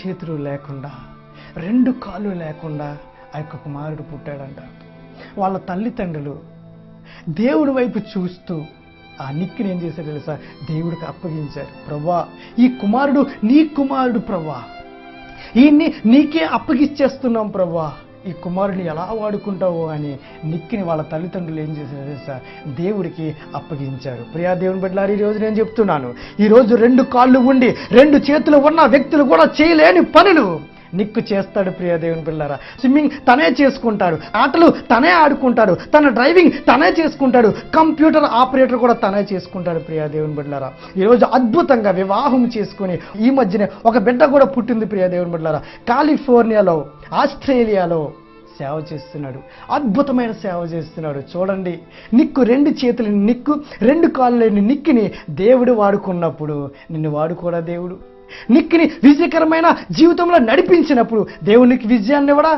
చేతులు లేకుండా, 2 కాళ్ళు లేకుండా ఆ యొక్క కుమారుడు పుట్టాడంట. వాళ్ళ తల్లిదండ్రులు దేవుడి వైపు చూస్తూ ఆ నిక్కిని ఏం చేశారు తెలుసా? దేవుడికి అప్పగించారు. ప్రభువా, ఈ కుమారుడు నీ కుమారుడు ప్రభువా, ఈయన్ని నీకే అప్పగిచ్చేస్తున్నాం ప్రభువా, ఈ కుమారుడిని ఎలా వాడుకుంటావో అని నిక్కిని వాళ్ళ తల్లిదండ్రులు ఏం చేశారు తెలుసా? దేవుడికి అప్పగించారు. ప్రియా దేవుని బిడ్డలారా, ఈరోజు నేను చెప్తున్నాను, ఈరోజు 2 కాళ్ళు ఉండి 2 చేతులు ఉన్న వ్యక్తులు కూడా చేయలేని పనులు నిక్కు చేస్తాడు. ప్రియా దేవుని బిడ్డలారా, స్విమ్మింగ్ తనే చేసుకుంటాడు, ఆటలు తనే ఆడుకుంటాడు, తన డ్రైవింగ్ తనే చేసుకుంటాడు, కంప్యూటర్ ఆపరేటర్ కూడా తనే చేసుకుంటాడు. ప్రియా దేవుని బిడ్డలారా, ఈరోజు అద్భుతంగా వివాహం చేసుకుని ఈ మధ్యనే ఒక బిడ్డ కూడా పుట్టింది. ప్రియా దేవుని బిడ్డలారా, కాలిఫోర్నియాలో, ఆస్ట్రేలియాలో సేవ చేస్తున్నాడు, అద్భుతమైన సేవ చేస్తున్నాడు. చూడండి, నిక్కు 2 చేతులు, నిక్కు 2 కాళ్ళు లేని నిక్కిని దేవుడు వాడుకున్నప్పుడు నిన్ను వాడుకోడా దేవుడు? నిక్కిని విజయకరమైన జీవితంలో నడిపించినప్పుడు దేవునికి విజయాన్ని ఇవ్వడా?